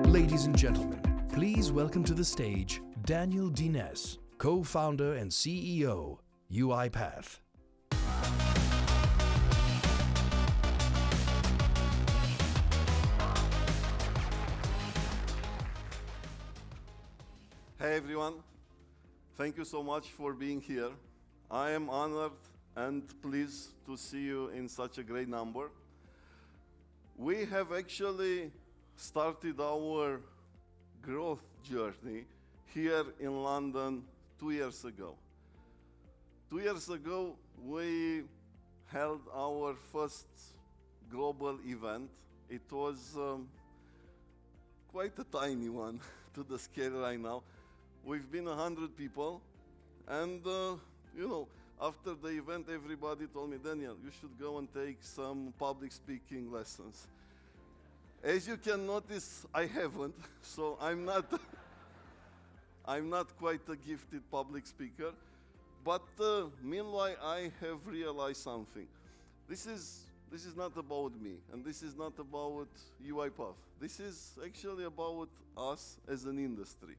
Ladies and gentlemen, please welcome to the stage Daniel Dines, co-founder and CEO, UiPath. Hey everyone, thank you so much for being here. I am honored and pleased to see you in such a great number. We have actually started our growth journey here in London 2 years ago. 2 years ago, we held our first global event. It was quite a tiny one to the scale right now. We've been 100 people, and after the event, everybody told me, Daniel, you should go and take some public speaking lessons. As you can notice, I haven't, so I'm not quite a gifted public speaker. But meanwhile, I have realized something. This is not about me, and this is not about UiPath. This is actually about us as an industry.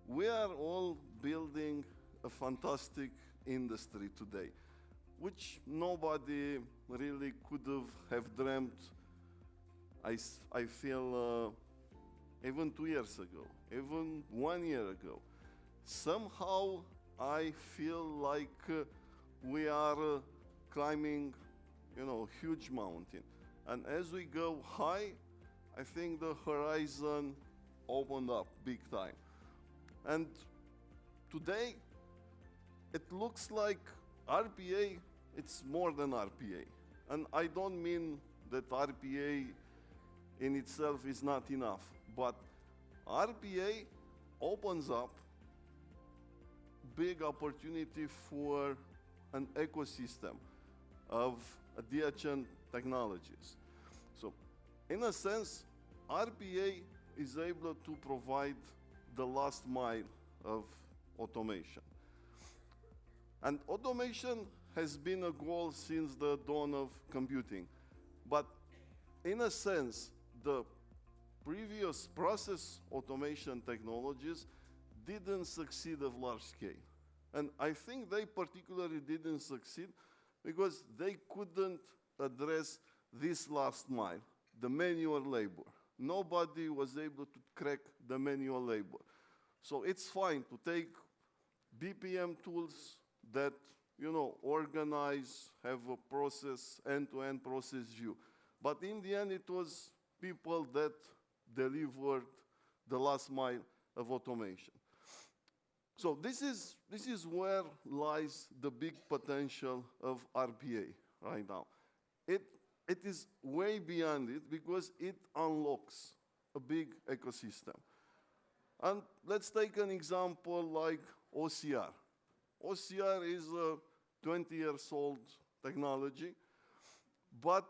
We are all building a fantastic industry today, which nobody really could have dreamt, I feel, even 2 years ago, even 1 year ago. Somehow I feel like we are climbing, a huge mountain. And as we go high, I think the horizon opened up big time. And today, it looks like RPA, it's more than RPA. And I don't mean that RPA in itself is not enough, but RPA opens up big opportunity for an ecosystem of adjacent technologies. So, in a sense, RPA is able to provide the last mile of automation. And automation has been a goal since the dawn of computing. But in a sense, the previous process automation technologies didn't succeed at large scale. And I think they particularly didn't succeed because they couldn't address this last mile, the manual labor. Nobody was able to crack the manual labor. So it's fine to take BPM tools that, organize, have a process, end-to-end process view. But in the end, it was people that delivered the last mile of automation. So this is where lies the big potential of RPA right now. It is way beyond it because it unlocks a big ecosystem. And let's take an example like OCR. OCR is a 20-year-old technology, but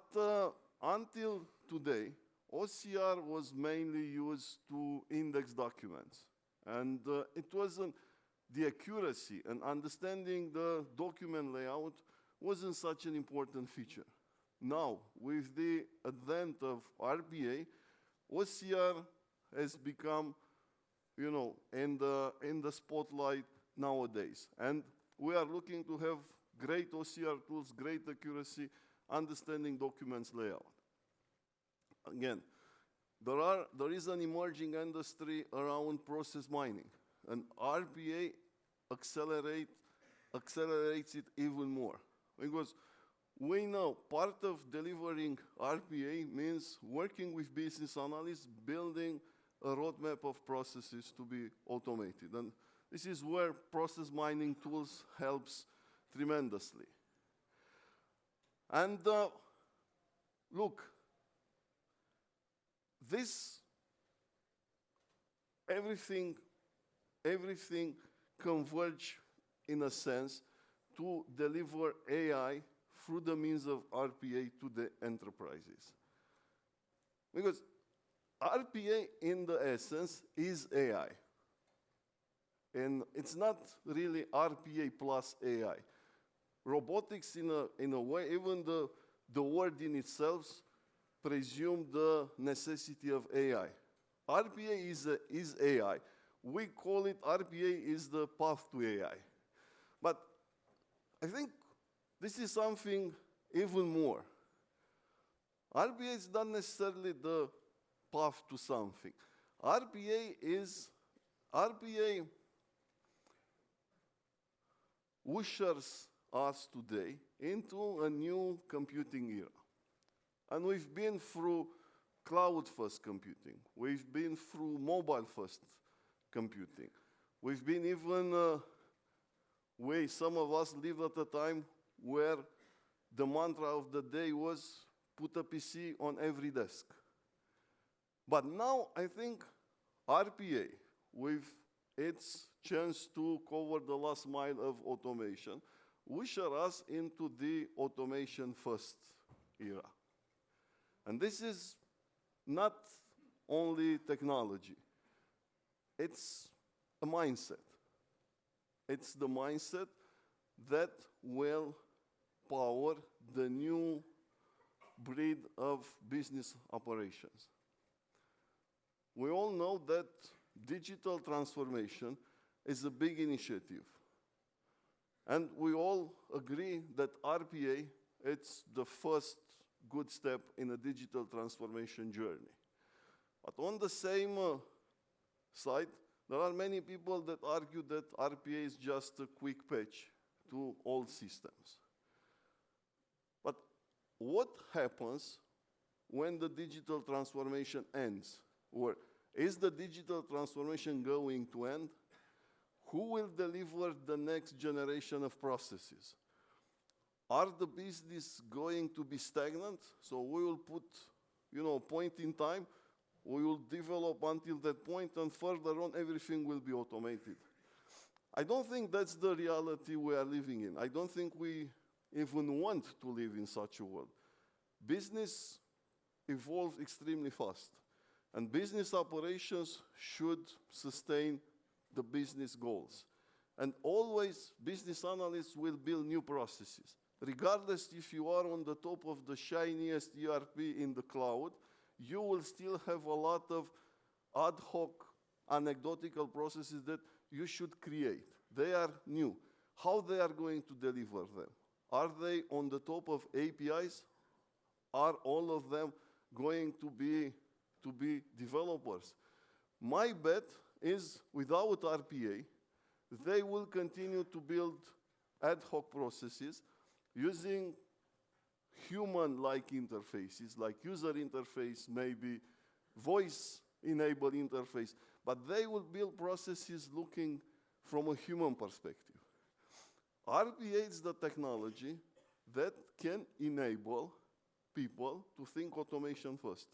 until today, OCR was mainly used to index documents. And it wasn't the accuracy and understanding the document layout wasn't such an important feature. Now, with the advent of RPA, OCR has become, in the spotlight nowadays. And we are looking to have great OCR tools, great accuracy, understanding documents layout. Again, there is an emerging industry around process mining, and RPA accelerates it even more. Because we know part of delivering RPA means working with business analysts, building a roadmap of processes to be automated. And this is where process mining tools helps tremendously. And look, everything converge in a sense to deliver AI through the means of RPA to the enterprises. Because RPA, in the essence, is AI. And it's not really RPA plus AI. robotics in a way, even the word in itself presume the necessity of AI. RPA is AI. We call it RPA is the path to AI. But I think this is something even more. RPA is not necessarily the path to something. RPA ushers us today into a new computing era. And we've been through cloud-first computing. We've been through mobile-first computing. We've been even where some of us lived at a time where the mantra of the day was put a PC on every desk. But now I think RPA, with its chance to cover the last mile of automation, usher us into the automation-first era. And this is not only technology. It's a mindset. It's the mindset that will power the new breed of business operations. We all know that digital transformation is a big initiative. And we all agree that RPA, it's the first good step in a digital transformation journey. But on the same side, there are many people that argue that RPA is just a quick patch to old systems. But what happens when the digital transformation ends? Or is the digital transformation going to end? Who will deliver the next generation of processes? Are the business going to be stagnant? So we will put, a point in time, we will develop until that point, and further on, everything will be automated. I don't think that's the reality we are living in. I don't think we even want to live in such a world. Business evolves extremely fast, and business operations should sustain the business goals. And always, business analysts will build new processes. Regardless if you are on the top of the shiniest ERP in the cloud, you will still have a lot of ad hoc, anecdotal processes that you should create. They are new. How they are going to deliver them? Are they on the top of APIs? Are all of them going to be developers? My bet is without RPA, they will continue to build ad hoc processes using human-like interfaces, like user interface, maybe voice-enabled interface, but they will build processes looking from a human perspective. RPA is the technology that can enable people to think automation first.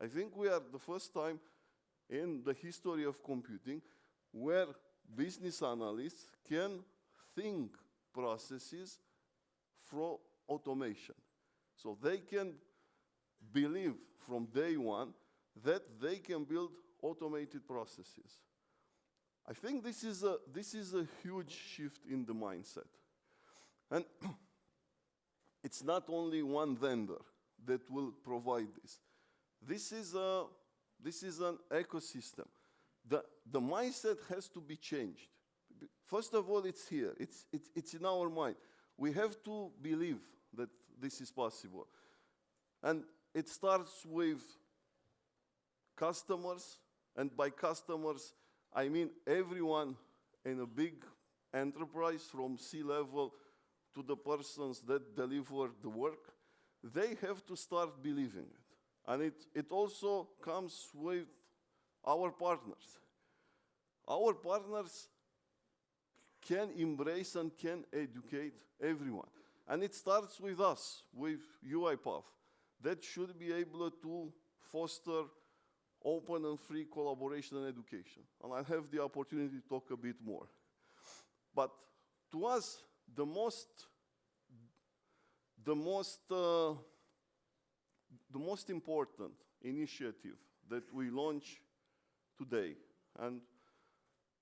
I think we are the first time in the history of computing where business analysts can think processes through automation. So they can believe from day one that they can build automated processes. I think this is a huge shift in the mindset. And it's not only one vendor that will provide this. This is an ecosystem. The mindset has to be changed. First of all, it's here. It's in our mind. We have to believe that this is possible. And it starts with customers, and by customers, I mean everyone in a big enterprise, from C-level to the persons that deliver the work. They have to start believing it. And it also comes with our partners. Our partners can embrace and can educate everyone. And it starts with us, with UiPath, that should be able to foster open and free collaboration and education. And I'll have the opportunity to talk a bit more. But to us, the most important initiative that we launch today, and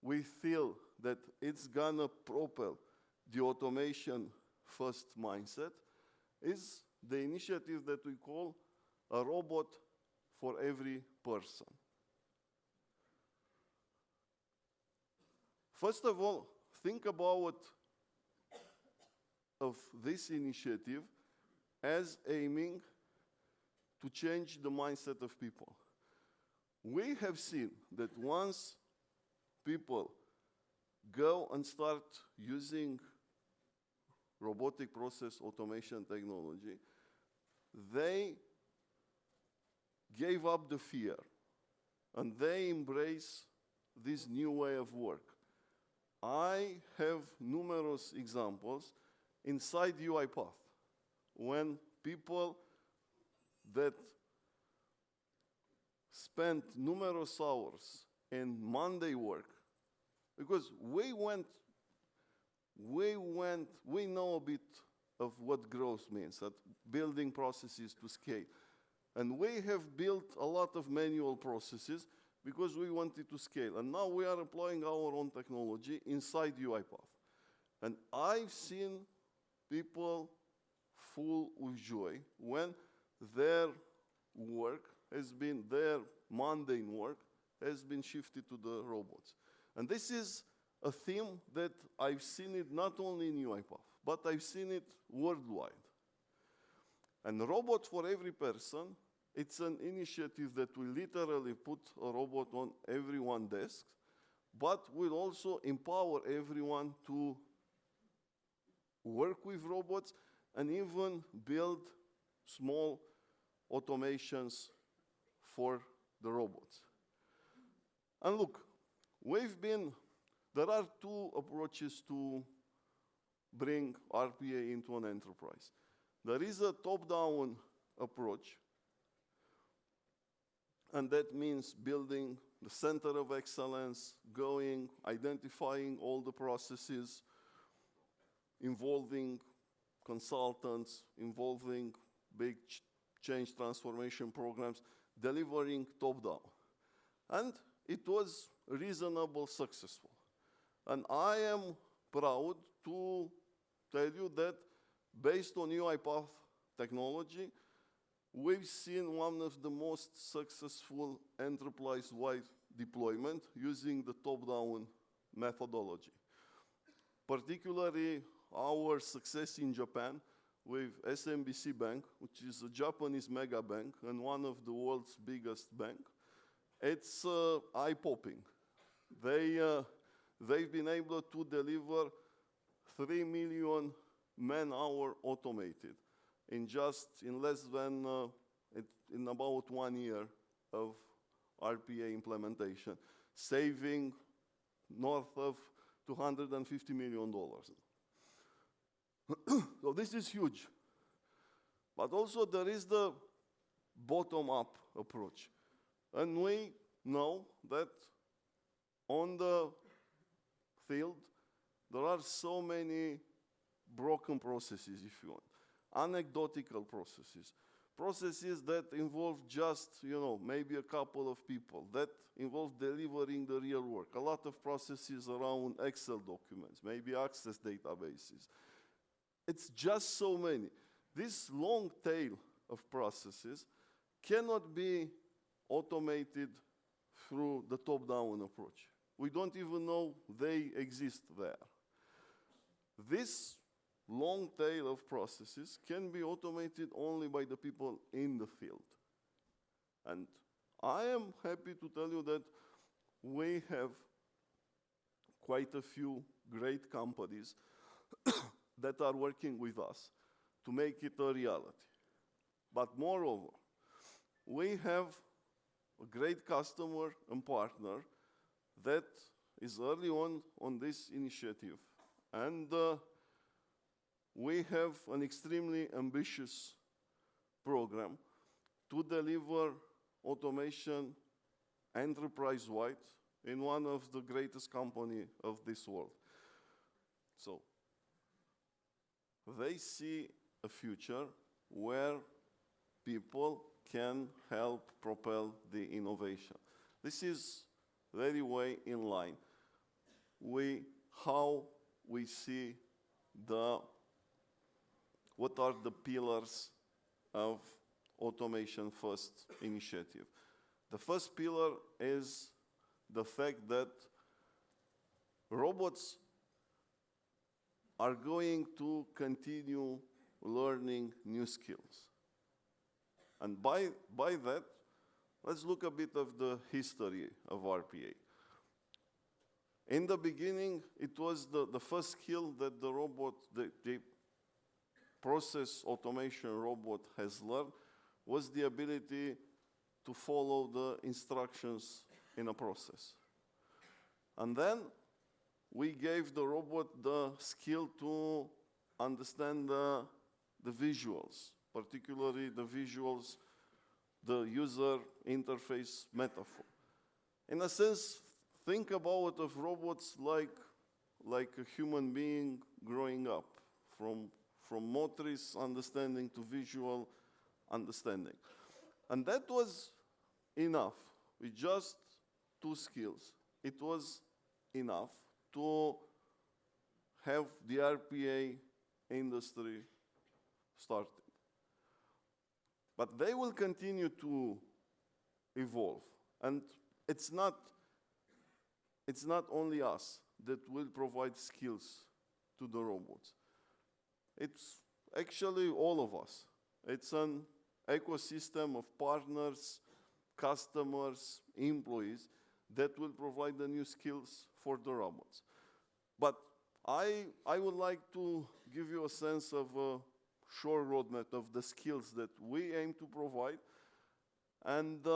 we feel that it's gonna propel the automation first mindset is the initiative that we call a robot for every person. First of all, think about of this initiative as aiming to change the mindset of people. We have seen that once people go and start using robotic process automation technology, they gave up the fear and they embrace this new way of work. I have numerous examples inside UiPath when people that spent numerous hours in Monday work, because we know a bit of what growth means, that building processes to scale. And we have built a lot of manual processes because we wanted to scale. And now we are employing our own technology inside UiPath. And I've seen people full with joy when their work has been, their mundane work has been shifted to the robots. And this is a theme that I've seen it not only in UiPath, but I've seen it worldwide. And Robot for Every Person, it's an initiative that will literally put a robot on everyone's desk, but will also empower everyone to work with robots and even build small automations for the robots. And look, there are two approaches to bring RPA into an enterprise. There is a top-down approach, and that means building the center of excellence, identifying all the processes, involving consultants, involving big change transformation programs, delivering top-down. And it was reasonably successful. And I am proud to tell you that based on UiPath technology, we've seen one of the most successful enterprise-wide deployment using the top-down methodology. Particularly our success in Japan with SMBC Bank, which is a Japanese mega bank and one of the world's biggest banks. It's eye-popping. They've been able to deliver 3 million man-hour automated in less than, in about 1 year of RPA implementation, saving north of $250 million. So this is huge. But also there is the bottom-up approach. And we know that on the field, there are so many broken processes, if you want, anecdotal processes that involve just, maybe a couple of people, that involve delivering the real work. A lot of processes around Excel documents, maybe access databases. It's just so many. This long tail of processes cannot be automated through the top-down approach. We don't even know they exist there. This long tail of processes can be automated only by the people in the field. And I am happy to tell you that we have quite a few great companies that are working with us to make it a reality. But moreover, we have a great customer and partner that is early on this initiative. And we have an extremely ambitious program to deliver automation enterprise-wide in one of the greatest companies of this world. So they see a future where people can help propel the innovation. This is very way in line with how we see the what are the pillars of Automation First initiative. The first pillar is the fact that robots are going to continue learning new skills. And by that, let's look a bit of the history of RPA. In the beginning, it was the first skill that the robot, the process automation robot has learned, was the ability to follow the instructions in a process. And then we gave the robot the skill to understand the visuals, particularly the visuals, the user interface metaphor. In a sense, think about of robots like a human being growing up, from motoric understanding to visual understanding. And that was enough. With just 2 skills, it was enough to have the RPA industry starting. But they will continue to evolve. And it's not only us that will provide skills to the robots. It's actually all of us. It's an ecosystem of partners, customers, employees that will provide the new skills for the robots. But I would like to give you a sense of a short roadmap of the skills that we aim to provide and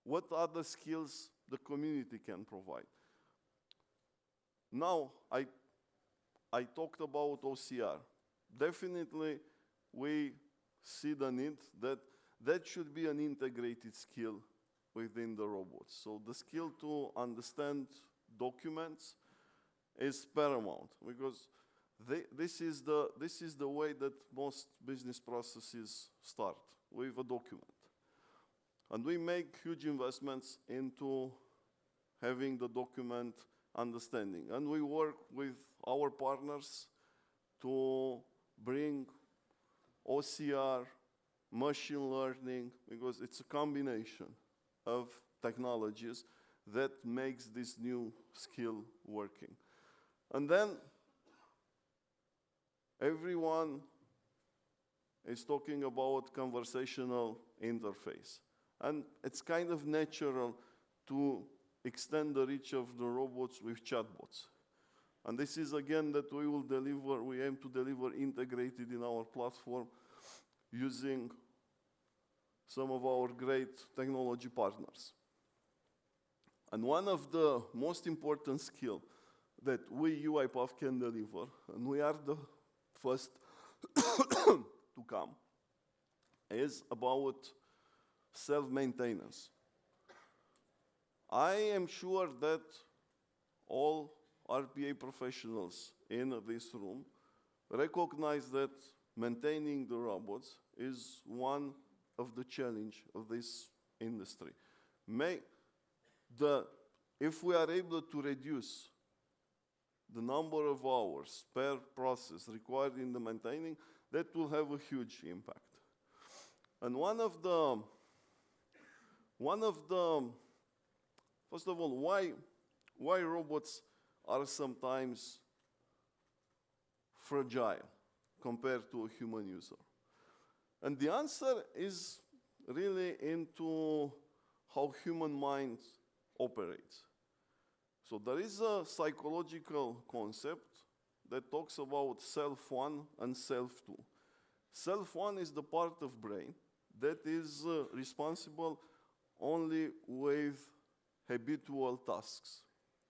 what other skills the community can provide. Now, I talked about OCR. Definitely, we see the need that should be an integrated skill within the robots. So the skill to understand documents is paramount because this is the way that most business processes start, with a document. And we make huge investments into having the document understanding. And we work with our partners to bring OCR, machine learning, because it's a combination of technologies that makes this new skill working. And then everyone is talking about conversational interface. And it's kind of natural to extend the reach of the robots with chatbots. And this is again that we will deliver, we aim to deliver integrated in our platform using some of our great technology partners. And one of the most important skills that we, UiPath, can deliver, and we are the first to come, is about self-maintenance. I am sure that all RPA professionals in this room recognize that maintaining the robots is one of the challenges of this industry. If we are able to reduce the number of hours per process required in the maintaining, that will have a huge impact. And first of all, why robots are sometimes fragile compared to a human user? And the answer is really into how human mind operates. So there is a psychological concept that talks about self-1 and self-2. Self-1 is the part of brain that is responsible only with habitual tasks,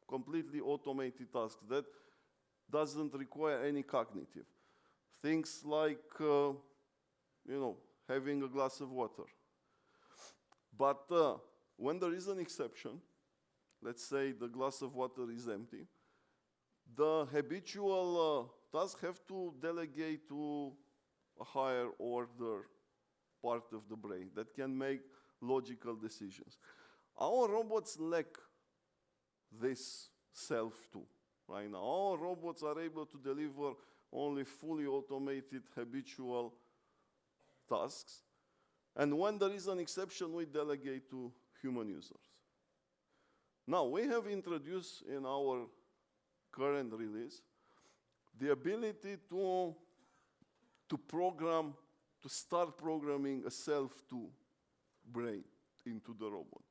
completely automated tasks that doesn't require any cognitive. Things like, having a glass of water. But when there is an exception, let's say the glass of water is empty, the habitual tasks have to delegate to a higher order part of the brain that can make logical decisions. Our robots lack this self-2 right now. Our robots are able to deliver only fully automated habitual tasks. And when there is an exception, we delegate to human users. Now, we have introduced in our current release the ability to program, to start programming a self-to brain into the robot.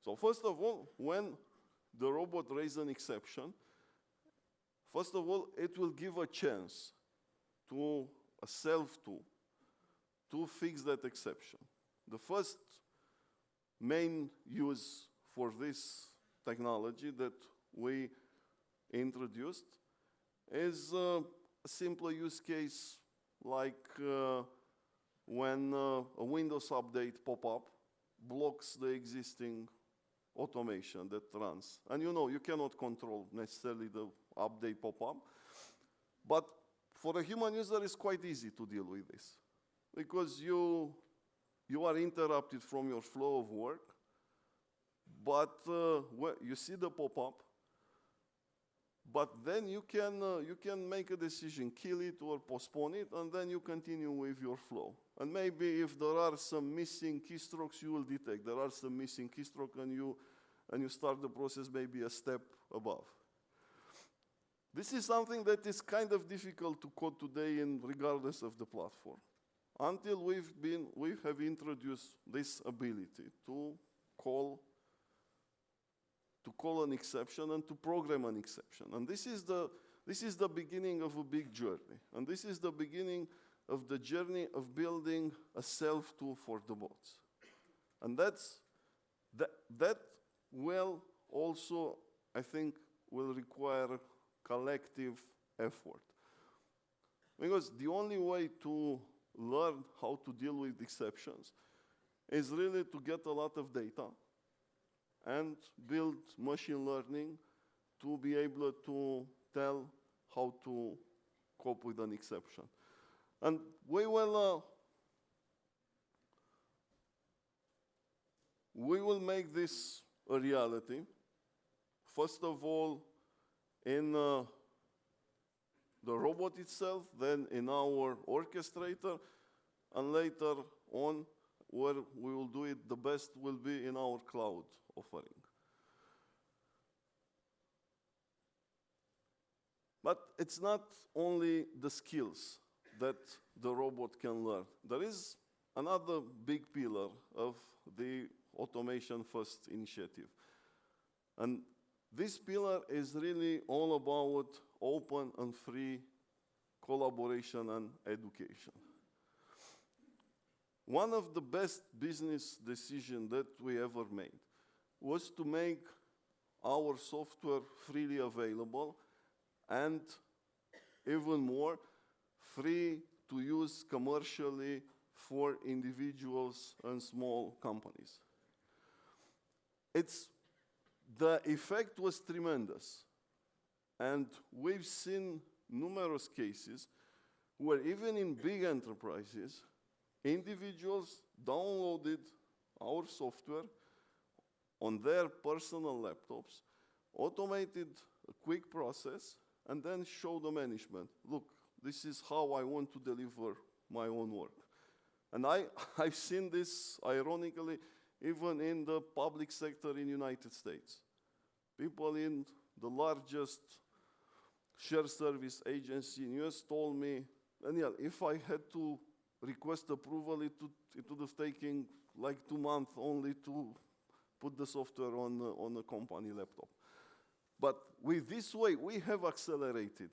So first of all, when the robot raises an exception, first of all, it will give a chance to a self-to fix that exception. The first main use for this technology that we introduced is a simple use case like when a Windows update pop-up blocks the existing automation that runs. And you know, you cannot control necessarily the update pop-up, but for a human user, it's quite easy to deal with this because you are interrupted from your flow of work, but you see the pop-up, but then you can make a decision, kill it or postpone it, and then you continue with your flow. And maybe if there are some missing keystrokes, you will detect there are some missing keystrokes, and you start the process maybe a step above. This is something that is kind of difficult to code today, regardless of the platform, until we have introduced this ability to call an exception and to program an exception. And this is the beginning of a big journey. And this is the beginning of the journey of building a self-to for the bots. And that will also, I think, will require collective effort. Because the only way to learn how to deal with exceptions is really to get a lot of data and build machine learning to be able to tell how to cope with an exception. And we will make this a reality. First of all, in the robot itself, then in our orchestrator, and later on, where we will do it the best will be in our cloud offering. But it's not only the skills that the robot can learn. There is another big pillar of the Automation First initiative. And this pillar is really all about open and free collaboration and education. One of the best business decisions that we ever made was to make our software freely available and even more free to use commercially for individuals and small companies. The effect was tremendous. And we've seen numerous cases where even in big enterprises, individuals downloaded our software on their personal laptops, automated a quick process, and then show the management, look, this is how I want to deliver my own work. And I've seen this, ironically, even in the public sector in the United States. People in the largest shared service agency in US told me, Daniel, if I had to request approval, it would have taken like 2 months only to put the software on a company laptop. But with this way, we have accelerated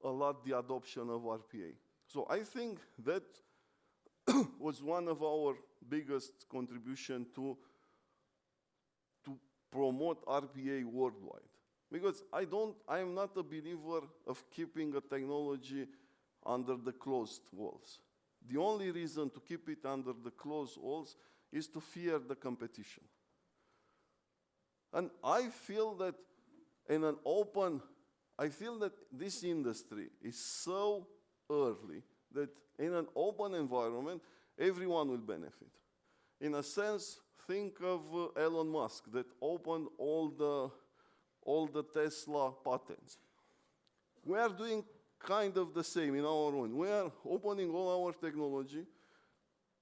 a lot the adoption of RPA. So I think that was one of our biggest contribution to promote RPA worldwide. Because I am not a believer of keeping a technology under the closed walls. The only reason to keep it under the closed walls is to fear the competition. And I feel that this industry is so early that in an open environment, everyone will benefit. In a sense, think of Elon Musk that opened all the Tesla patents. We are doing kind of the same in our own. We are opening all our technology.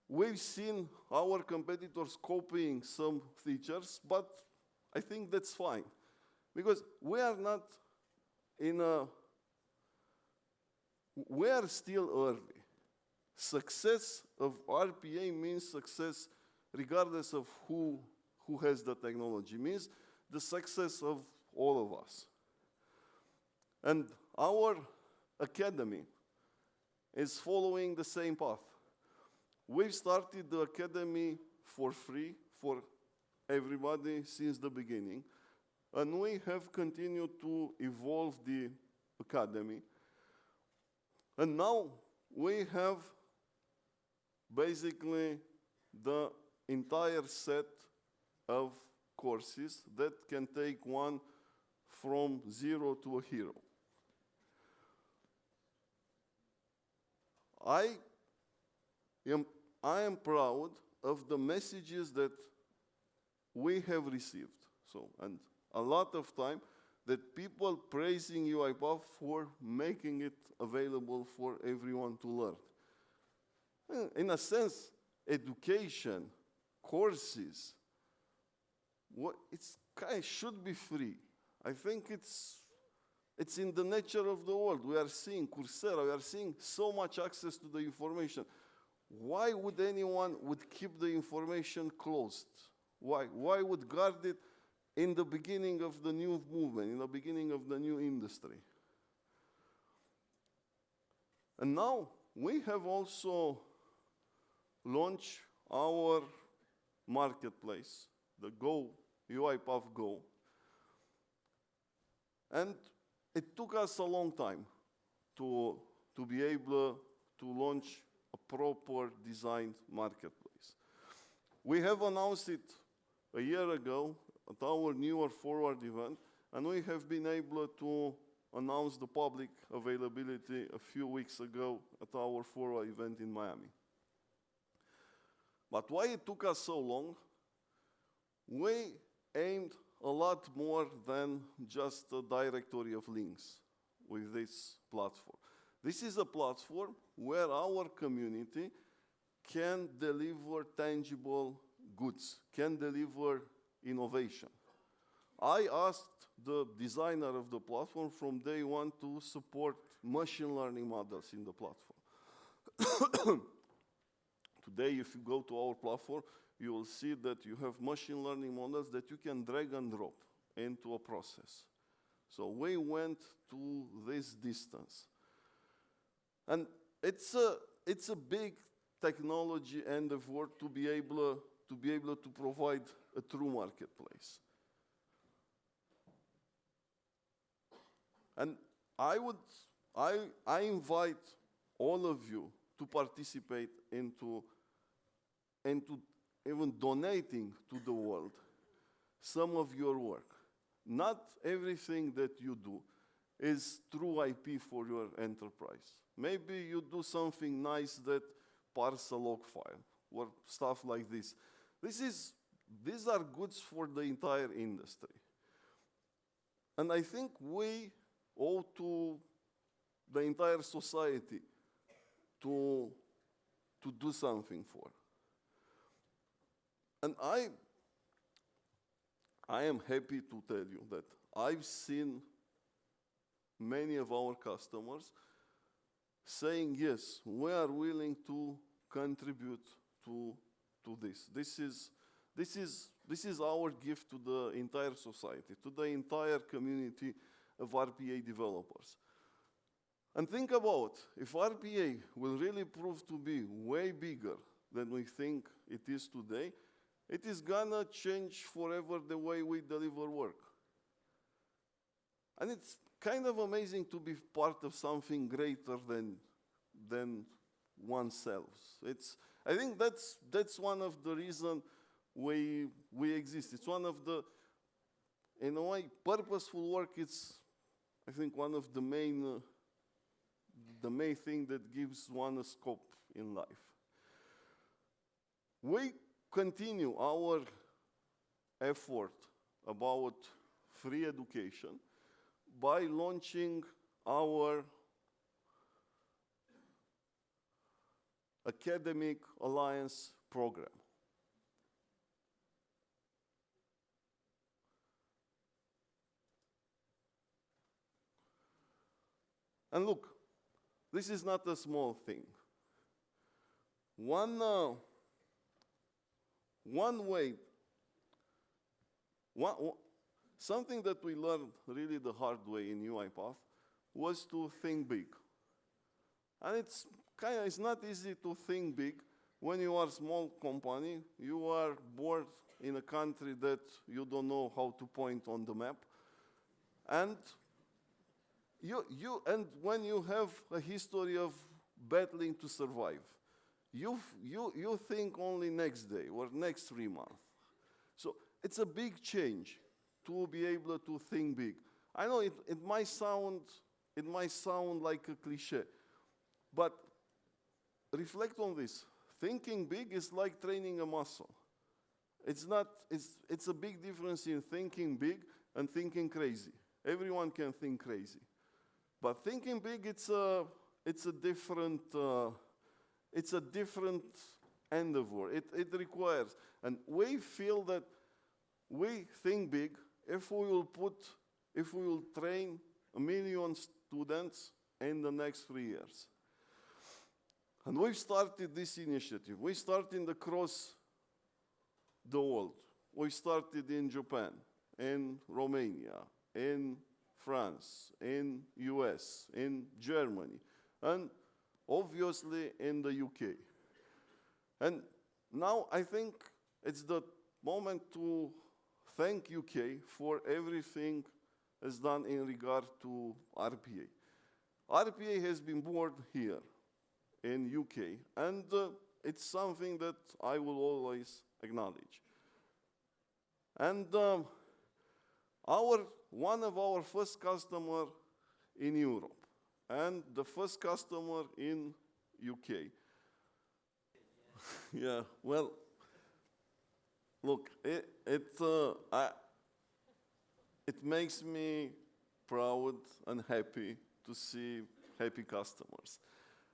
We've seen our competitors copying some features, but I think that's fine. Because we are not in a, we are still early. Success of RPA means success regardless of who has the technology, means the success of all of us. And our academy is following the same path. We've started the academy for free for everybody since the beginning, and we have continued to evolve the academy. And now we have basically the entire set of courses that can take one from zero to a hero. I am proud of the messages that we have received. So, and a lot of time that people praising UiPath for making it available for everyone to learn. In a sense, education, courses, should be free. I think it's in the nature of the world. We are seeing Coursera, we are seeing so much access to the information. Why would anyone keep the information closed? Why would guard it in the beginning of the new movement, in the beginning of the new industry? And now we have also launched our marketplace, the UiPath Go. And it took us a long time to be able to launch a proper designed marketplace. We have announced it a year ago at our newer Forward event, and we have been able to announce the public availability a few weeks ago at our Forward event in Miami. But why it took us so long? We aimed a lot more than just a directory of links with this platform. This is a platform where our community can deliver tangible goods, can deliver innovation. I asked the designer of the platform from day one to support machine learning models in the platform. Today, if you go to our platform, you will see that you have machine learning models that you can drag and drop into a process. So we went to this distance. And it's a big technology endeavor to be able to provide a true marketplace. And I invite all of you to participate into even donating to the world some of your work. Not everything that you do is true IP for your enterprise. Maybe you do something nice that parse a log file or stuff like this. These are goods for the entire industry. And I think we owe to the entire society to do something for. And I am happy to tell you that I've seen many of our customers saying, yes, we are willing to contribute to this. This is our gift to the entire society, to the entire community of RPA developers. And think about, if RPA will really prove to be way bigger than we think it is today, it is gonna change forever the way we deliver work. And it's kind of amazing to be part of something greater than oneself. I think that's one of the reasons we exist. It's one of the, in a way, purposeful work. It's, I think, one of the main thing that gives one a scope in life. We continue our effort about free education by launching our academic alliance program. And look, this is not a small thing. One way, something that we learned really the hard way in UiPath was to think big. And it's not easy to think big when you are a small company, you are born in a country that you don't know how to point on the map. And when you have a history of battling to survive, you think only next day or next 3 months. So it's a big change to be able to think big. I know it might sound like a cliche, but reflect on this. Thinking big is like training a muscle. It's a big difference in thinking big and thinking crazy. Everyone can think crazy. But thinking big, it's a different endeavor. It requires, and we feel that we think big if we will train 1 million students in the next 3 years. And we've started this initiative. We started across the world. We started in Japan, in Romania, in France, in US, in Germany, and obviously in the UK. And now I think it's the moment to thank UK for everything it's done in regard to RPA. RPA has been born here in UK, and it's something that I will always acknowledge. And one of our first customer in Europe and the first customer in UK. Yeah, well, look, it makes me proud and happy to see happy customers.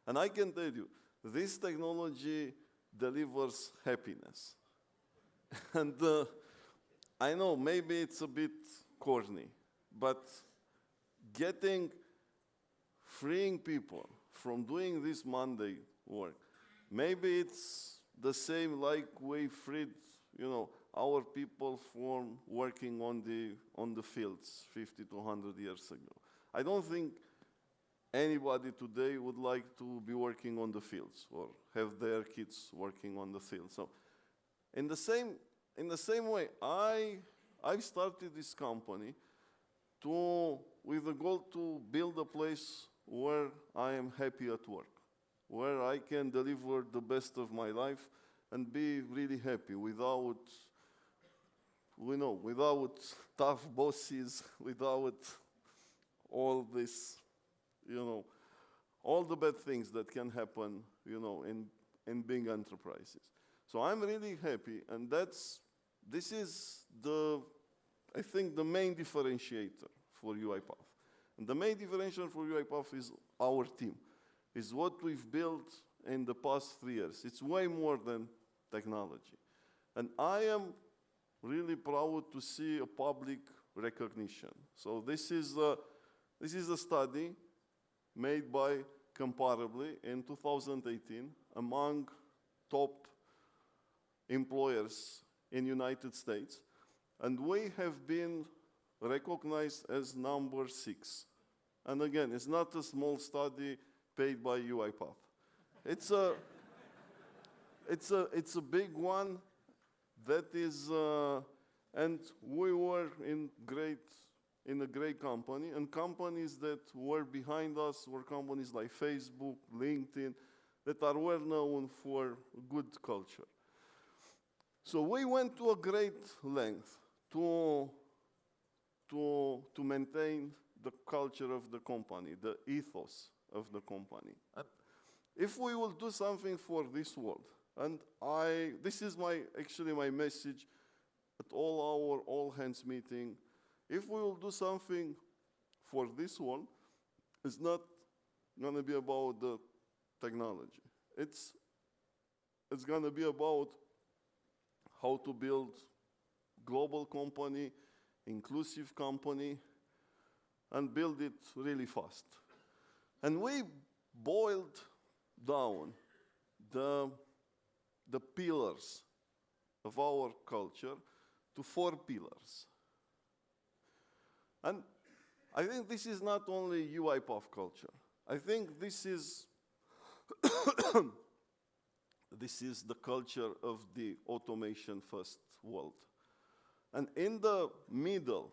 And I can tell you, this technology delivers happiness. And I know maybe it's a bit corny, but freeing people from doing this Monday work, maybe it's the same like we freed, our people from working on the fields 50 to 100 years ago. I don't think anybody today would like to be working on the fields or have their kids working on the fields. So in the same way, I've started this company with the goal to build a place where I am happy at work, where I can deliver the best of my life and be really happy without tough bosses, without all this, all the bad things that can happen, in big enterprises. So I'm really happy, and this is I think the main differentiator for UiPath. And the main differentiator for UiPath is our team, is what we've built in the past 3 years. It's way more than technology. And I am really proud to see a public recognition. So this is a study made by Comparably in 2018 among top employers in United States. And we have been recognized as number 6. And again, it's not a small study paid by UiPath. It's a big one that is, and we were in a great company, and companies that were behind us were companies like Facebook, LinkedIn, that are well known for good culture. So we went to a great length to maintain the culture of the company, the ethos of the company. And if we will do something for this world, and this is actually my message at all our all-hands meeting, if we will do something for this world, it's not going to be about the technology. It's it's going to be about how to build global company, inclusive company, and build it really fast. And we boiled down the pillars of our culture to 4 pillars. And I think this is not only UiPath culture. I think this is this is the culture of the automation first world. And in the middle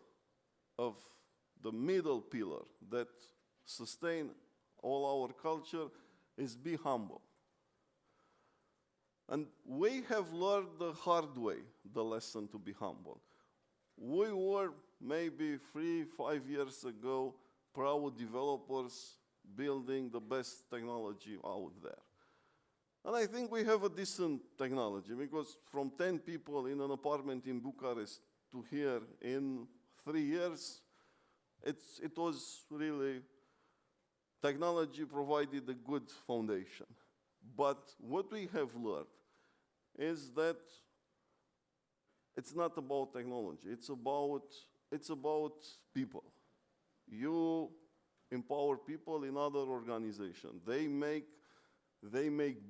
of the middle pillar that sustain all our culture is be humble. And we have learned the hard way the lesson to be humble. We were maybe 3-5 years ago proud developers building the best technology out there. And I think we have a decent technology, because from 10 people in an apartment in Bucharest to here in 3 years, it was really, technology provided a good foundation. But what we have learned is that it's not about technology, it's about people. You empower people in other organizations. They make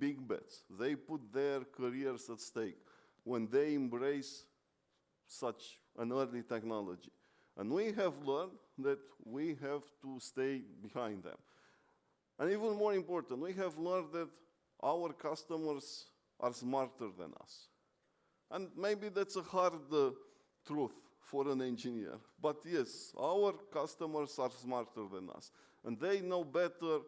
big bets. They put their careers at stake when they embrace such an early technology. And we have learned that we have to stay behind them. And even more important, we have learned that our customers are smarter than us. And maybe that's a hard truth for an engineer. But yes, our customers are smarter than us. And they know better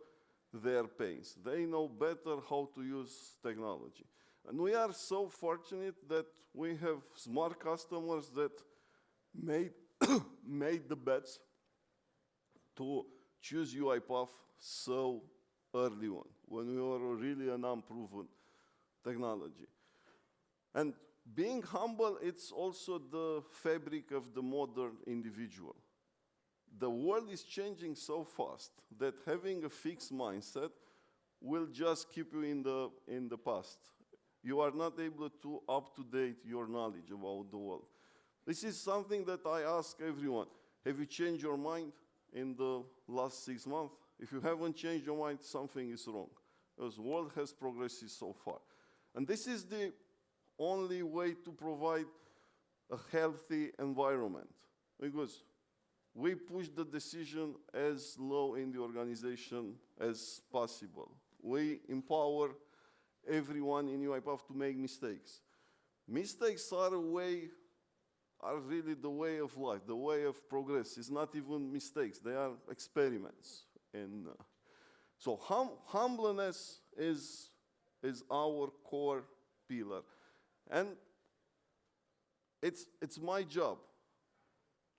their pains. They know better how to use technology. And we are so fortunate that we have smart customers that made the bets to choose UiPath so early on, when we were really an unproven technology. And being humble, it's also the fabric of the modern individual. The world is changing so fast that having a fixed mindset will just keep you in the past. You are not able to up-to-date your knowledge about the world. This is something that I ask everyone. Have you changed your mind in the last 6 months? If you haven't changed your mind, something is wrong, because the world has progressed so far. And this is the only way to provide a healthy environment, because we push the decision as low in the organization as possible. We empower everyone in UiPath to make mistakes. Mistakes are really the way of life, the way of progress. It's not even mistakes, they are experiments. And so humbleness is our core pillar. And it's my job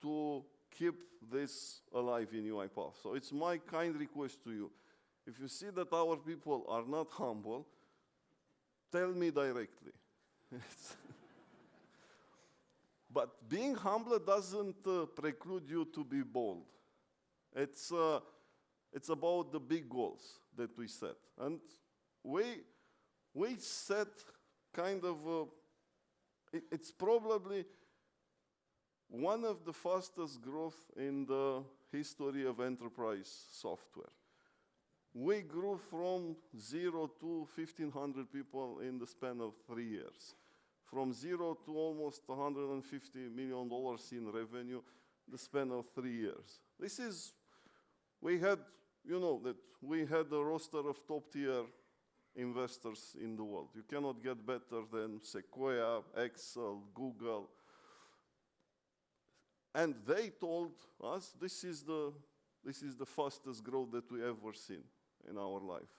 to keep this alive in UiPath. So it's my kind request to you. If you see that our people are not humble, tell me directly. But being humble doesn't preclude you to be bold. It's about the big goals that we set. And we set kind of, it's probably one of the fastest growth in the history of enterprise software. We grew from 0 to 1,500 people in the span of 3 years. From 0 to almost $150 million in revenue, the span of 3 years. We had a roster of top-tier investors in the world. You cannot get better than Sequoia, Excel, Google. And they told us this is the fastest growth that we ever seen in our life.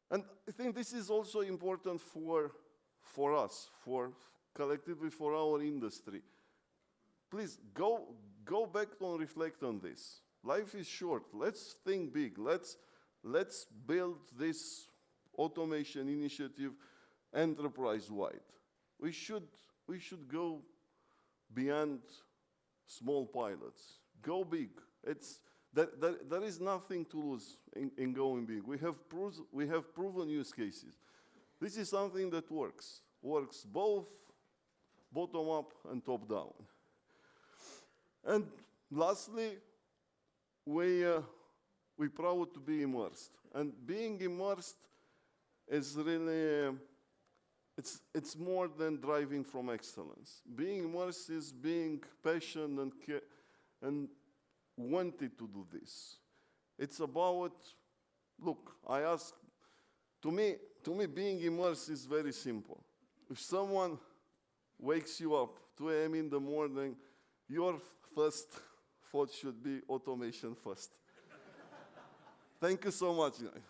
And I think this is also important for us, collectively for our industry. Please go back and reflect on this. Life is short. Let's think big. Let's build this automation initiative enterprise-wide. We should go beyond small pilots. Go big. There is nothing to lose in going big. We have proven use cases. This is something that works both bottom up and top down. And lastly, we're proud to be immersed. And being immersed is really, it's more than driving from excellence. Being immersed is being passionate and wanted to do this. It's about, look, to me, being immersed is very simple. If someone wakes you up 2 a.m. in the morning, your first thought should be automation first. Thank you so much, guys.